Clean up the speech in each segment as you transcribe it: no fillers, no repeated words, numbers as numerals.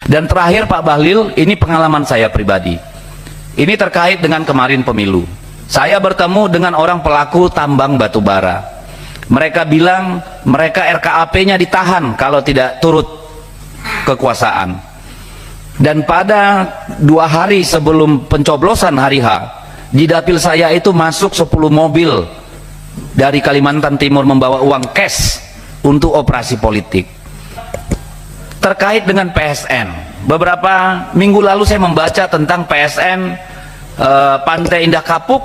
Dan terakhir Pak Bahlil, ini pengalaman saya pribadi. Ini terkait dengan kemarin pemilu. Saya bertemu dengan orang pelaku tambang batu bara. Mereka bilang mereka RKAP-nya ditahan kalau tidak turut kekuasaan. Dan pada 2 hari sebelum pencoblosan hari H, di dapil saya itu masuk 10 mobil dari Kalimantan Timur membawa uang cash untuk operasi politik. Terkait dengan PSN, beberapa minggu lalu saya membaca tentang PSN Pantai Indah Kapuk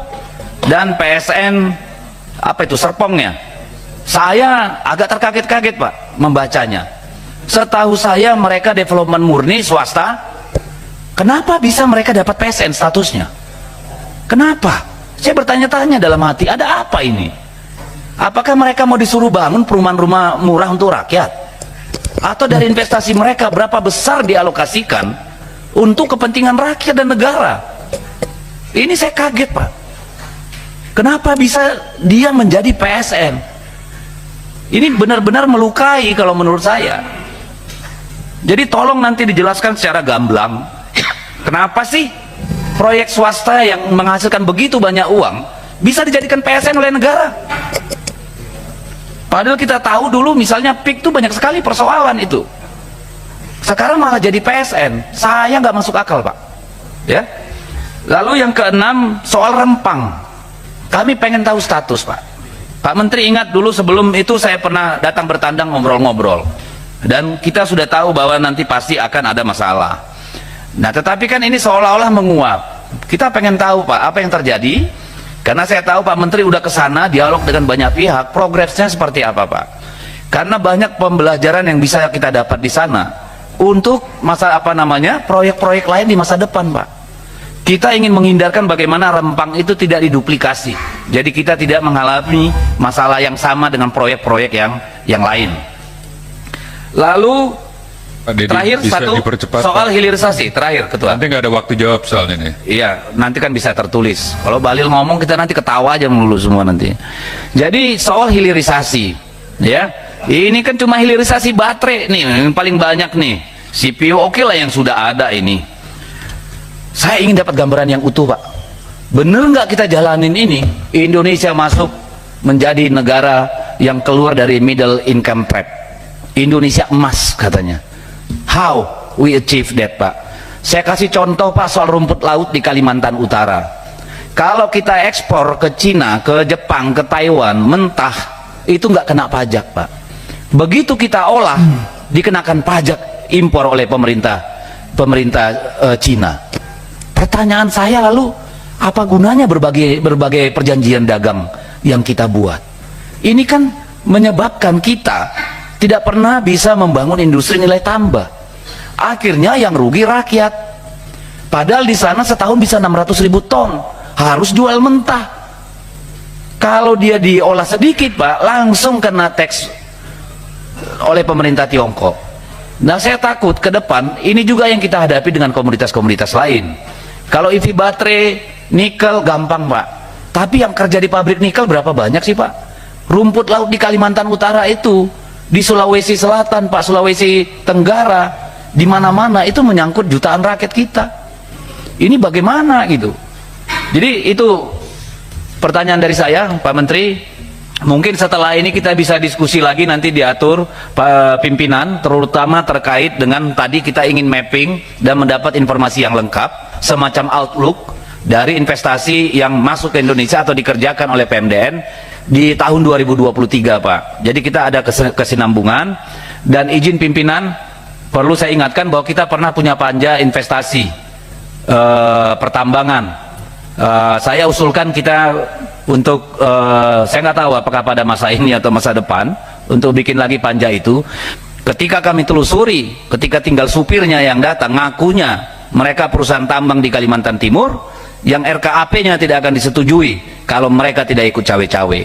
dan PSN apa itu Serpongnya. Saya agak terkaget-kaget Pak membacanya. Setahu saya mereka development murni swasta. Kenapa bisa mereka dapat PSN statusnya? Kenapa? Saya bertanya-tanya dalam hati, ada apa ini? Apakah mereka mau disuruh bangun perumahan rumah murah untuk rakyat? Atau dari investasi mereka berapa besar dialokasikan untuk kepentingan rakyat dan negara? Ini saya kaget Pak. Kenapa bisa dia menjadi PSN? Ini benar-benar melukai kalau menurut saya. Jadi tolong nanti dijelaskan secara gamblang, kenapa sih proyek swasta yang menghasilkan begitu banyak uang bisa dijadikan PSN oleh negara? Padahal kita tahu dulu misalnya PIK itu banyak sekali persoalan itu. Sekarang malah jadi PSN. Saya nggak masuk akal Pak. Ya. Lalu yang keenam soal Rempang. Kami pengen tahu status Pak. Pak Menteri ingat dulu sebelum itu saya pernah datang bertandang ngobrol-ngobrol. Dan kita sudah tahu bahwa nanti pasti akan ada masalah. Nah tetapi kan ini seolah-olah menguap. Kita pengen tahu Pak apa yang terjadi. Karena saya tahu Pak Menteri udah ke sana dialog dengan banyak pihak, progresnya seperti apa Pak? Karena banyak pembelajaran yang bisa kita dapat di sana untuk proyek-proyek lain di masa depan Pak. Kita ingin menghindarkan bagaimana Rempang itu tidak diduplikasi. Jadi kita tidak mengalami masalah yang sama dengan proyek-proyek yang lain. Lalu Pak Deddy, terakhir satu soal Pak. hilirisasi terakhir Ketua. Nanti nggak ada waktu jawab soal ini. Iya, nanti kan bisa tertulis. Kalau Bahlil ngomong kita nanti ketawa aja melulu semua nanti. Jadi soal hilirisasi, ya, ini kan cuma hilirisasi baterai nih, yang paling banyak nih. CPU oke lah yang sudah ada ini. Saya ingin dapat gambaran yang utuh Pak. Bener nggak kita jalanin ini? Indonesia masuk menjadi negara yang keluar dari middle income trap. Indonesia emas katanya. How we achieve that Pak? Saya kasih contoh Pak soal rumput laut di Kalimantan Utara. Kalau kita ekspor ke Cina, ke Jepang, ke Taiwan mentah, itu nggak kena pajak Pak. Begitu kita olah, dikenakan pajak impor oleh pemerintah Cina. Pertanyaan saya lalu, apa gunanya berbagai perjanjian dagang yang kita buat? Ini kan menyebabkan kita tidak pernah bisa membangun industri nilai tambah. Akhirnya yang rugi rakyat. Padahal di sana setahun bisa 600.000 ton, harus jual mentah. Kalau dia diolah sedikit Pak, langsung kena tax oleh pemerintah Tiongkok. Nah saya takut ke depan ini juga yang kita hadapi dengan komoditas-komoditas lain. Kalau EV baterai, nikel gampang Pak. Tapi yang kerja di pabrik nikel berapa banyak sih Pak? Rumput laut di Kalimantan Utara itu, di Sulawesi Selatan Pak, Sulawesi Tenggara, di mana-mana itu menyangkut jutaan rakyat kita. Ini bagaimana gitu? Jadi itu pertanyaan dari saya Pak Menteri. Mungkin setelah ini kita bisa diskusi lagi, nanti diatur Pak Pimpinan, terutama terkait dengan tadi kita ingin mapping dan mendapat informasi yang lengkap, semacam outlook dari investasi yang masuk ke Indonesia atau dikerjakan oleh PMDN di tahun 2023 Pak. Jadi kita ada kesinambungan. Dan izin pimpinan, perlu saya ingatkan bahwa kita pernah punya panja investasi pertambangan. Saya usulkan kita untuk saya nggak tahu apakah pada masa ini atau masa depan untuk bikin lagi panja itu. Ketika kami telusuri, ketika tinggal supirnya yang datang ngakunya mereka perusahaan tambang di Kalimantan Timur yang RKAP-nya tidak akan disetujui kalau mereka tidak ikut cawe-cawe.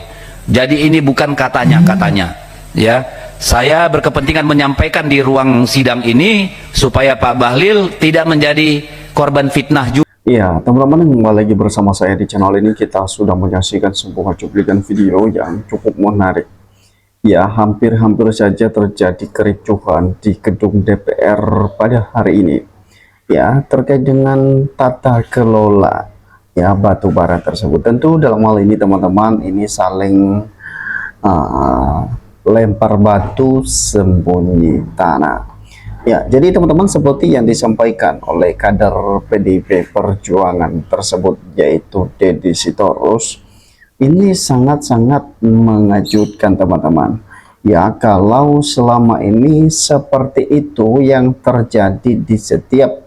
Jadi ini bukan katanya-katanya, ya. Saya berkepentingan menyampaikan di ruang sidang ini supaya Pak Bahlil tidak menjadi korban fitnah juga. Iya, teman-teman yang kembali lagi bersama saya di channel ini, kita sudah menyaksikan sebuah cuplikan video yang cukup menarik, Ya, hampir-hampir saja terjadi kericuhan di gedung DPR pada hari ini. Ya, terkait dengan tata kelola ya batu bara tersebut. Tentu dalam hal ini teman-teman ini saling uh, lempar batu sembunyi tanah. Ya, jadi teman-teman seperti yang disampaikan oleh kader PDIP Perjuangan tersebut yaitu Deddy Sitorus, ini sangat-sangat mengejutkan teman-teman. Ya, kalau selama ini seperti itu yang terjadi di setiap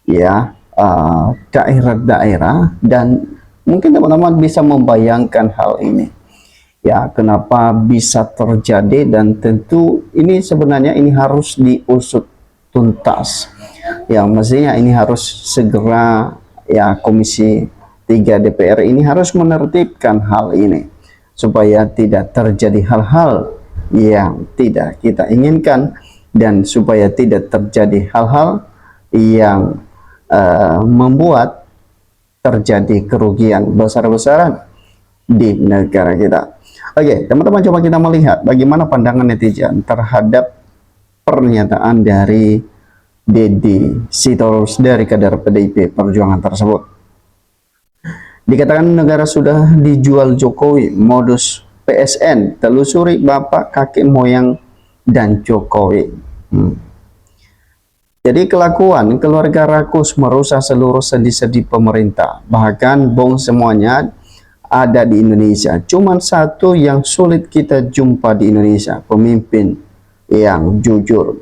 ya daerah-daerah, dan mungkin teman-teman bisa membayangkan hal ini. Ya, kenapa bisa terjadi, dan tentu ini sebenarnya ini harus diusut tuntas. Yang mestinya ini harus segera ya Komisi 3 DPR ini harus menertibkan hal ini supaya tidak terjadi hal-hal yang tidak kita inginkan, dan supaya tidak terjadi hal-hal yang membuat terjadi kerugian besar-besaran di negara kita. Oke, teman-teman, coba kita melihat bagaimana pandangan netizen terhadap pernyataan dari Deddy Sitorus dari kader PDIP Perjuangan tersebut. Dikatakan negara sudah dijual Jokowi, modus PSN, telusuri bapak kakek moyang dan Jokowi. Jadi kelakuan keluarga rakus merusak seluruh sendi-sendi pemerintah, bahkan bong semuanya ada di Indonesia. Cuman satu yang sulit kita jumpa di Indonesia, pemimpin yang jujur.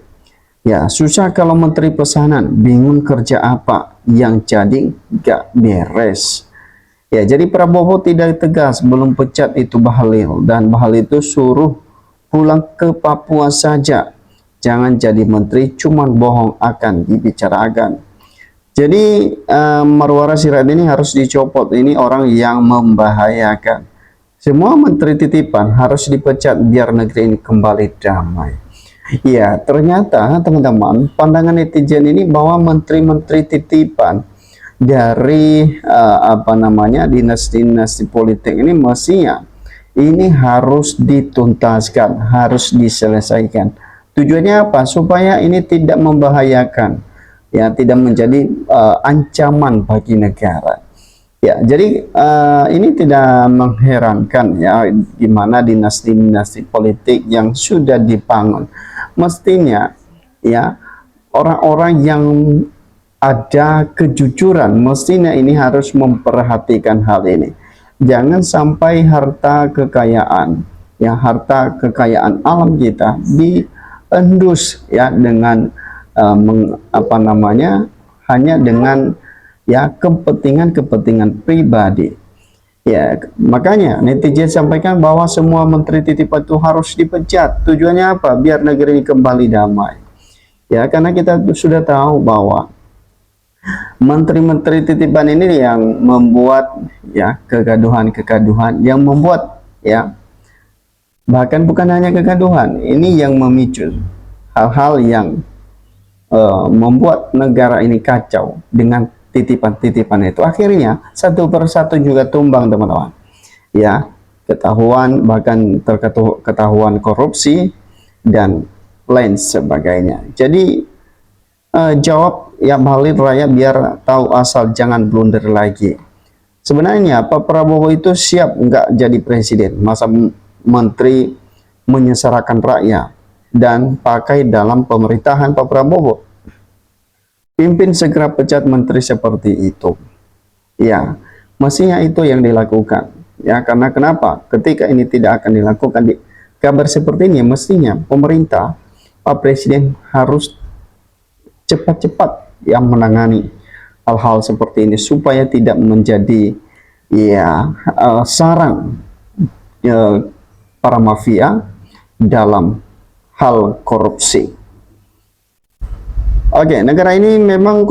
Ya, susah kalau menteri pesanan, bingung kerja apa, yang jadi gak beres. Ya, jadi Prabowo tidak tegas, belum pecat itu Bahlil, dan Bahlil itu suruh pulang ke Papua saja. Jangan jadi menteri, cuman bohong akan dibicarakan. Jadi Marwara Sirait ini harus dicopot, ini orang yang membahayakan. Semua menteri titipan harus dipecat biar negeri ini kembali damai. Ya, ternyata teman-teman, pandangan netizen ini bahwa menteri-menteri titipan dari dinasti-dinasti politik ini mestinya ini harus dituntaskan, harus diselesaikan. Tujuannya apa? Supaya ini tidak membahayakan, ya, tidak menjadi ancaman bagi negara. Ya, jadi ini tidak mengherankan ya gimana dinasti-dinasti politik yang sudah dibangun. Mestinya ya orang-orang yang ada kejujuran mestinya ini harus memperhatikan hal ini. Jangan sampai harta kekayaan alam kita diendus ya dengan hanya dengan ya kepentingan pribadi. Ya, makanya netizen sampaikan bahwa semua menteri titipan itu harus dipecat. Tujuannya apa? Biar negeri ini kembali damai. Ya, karena kita sudah tahu bahwa menteri-menteri titipan ini yang membuat ya kegaduhan, yang membuat ya bahkan bukan hanya kegaduhan, ini yang memicu hal-hal yang membuat negara ini kacau dengan titipan-titipan itu. Akhirnya satu persatu juga tumbang teman-teman. Ya, bahkan ketahuan korupsi dan lain sebagainya. Jadi jawab ya Bahlil rakyat biar tahu asal, jangan blunder lagi. Sebenarnya Pak Prabowo itu siap nggak jadi presiden, masa menteri menyengsarakan rakyat dan pakai dalam pemerintahan Pak Prabowo. Pimpin segera pecat menteri seperti itu. Ya, mestinya itu yang dilakukan. Ya, karena kenapa? Ketika ini tidak akan dilakukan di kabar seperti ini, mestinya pemerintah, Pak Presiden harus cepat-cepat yang menangani hal-hal seperti ini supaya tidak menjadi ya sarang para mafia dalam hal korupsi. Oke, negara ini memang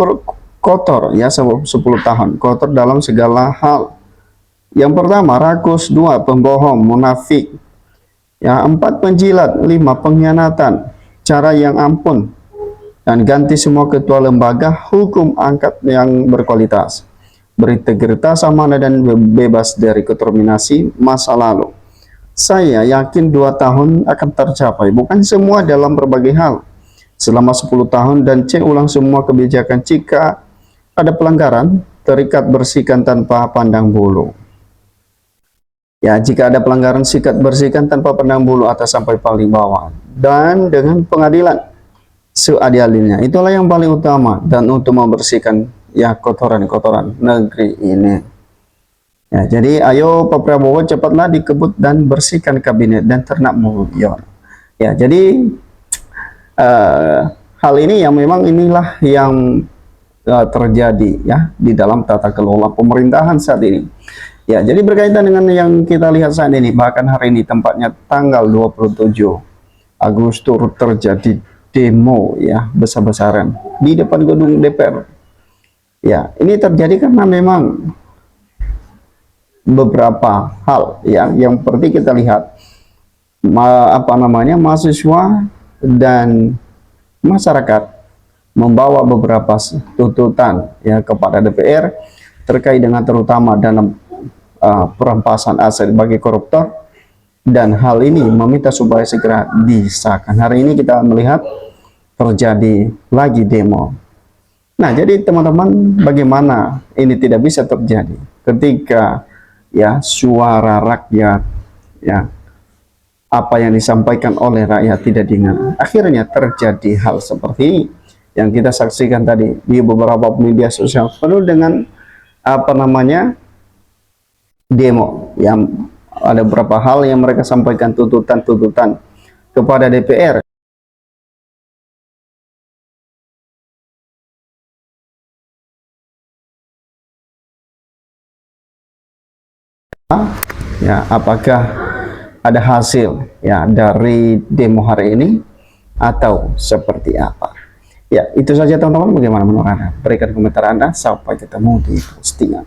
kotor ya, 10 tahun kotor dalam segala hal. Yang pertama rakus, 2 pembohong, munafik, ya 4 penjilat, 5 pengkhianatan, cara yang ampun, dan ganti semua ketua lembaga hukum, angkat yang berkualitas, berintegritas, amanah, dan bebas dari kontaminasi masa lalu. saya yakin 2 tahun akan tercapai. Bukan semua dalam berbagai hal. Selama 10 tahun dan cek ulang semua kebijakan. Jika ada pelanggaran, terikat bersihkan tanpa pandang bulu. Ya, jika ada pelanggaran, sikat bersihkan tanpa pandang bulu atas sampai paling bawah. Dan dengan pengadilan seadil-adilnya. Itulah yang paling utama. Dan untuk membersihkan ya kotoran-kotoran negeri ini. Ya, jadi ayo Pak Prabowo cepatlah dikebut dan bersihkan kabinet dan ternak mulyon. Ya, jadi hal ini yang memang inilah yang terjadi ya di dalam tata kelola pemerintahan saat ini. Ya, jadi berkaitan dengan yang kita lihat saat ini, bahkan hari ini tempatnya tanggal 27 Agustus terjadi demo ya besar-besaran di depan gedung DPR. Ya, ini terjadi karena memang beberapa hal yang seperti kita lihat mahasiswa dan masyarakat membawa beberapa tuntutan ya kepada DPR terkait dengan terutama dalam perampasan aset bagi koruptor, dan hal ini meminta supaya segera disahkan. Hari ini kita melihat terjadi lagi demo. Nah, jadi teman-teman, bagaimana ini tidak bisa terjadi ketika ya suara rakyat ya apa yang disampaikan oleh rakyat tidak didengar. Akhirnya terjadi hal seperti ini yang kita saksikan tadi di beberapa media sosial penuh dengan demo, yang ada beberapa hal yang mereka sampaikan tuntutan-tuntutan kepada DPR. Ya, apakah ada hasil ya dari demo hari ini atau seperti apa? Ya, itu saja teman-teman. Bagaimana menurut Anda? Berikan komentar Anda. Sampai ketemu di postingan.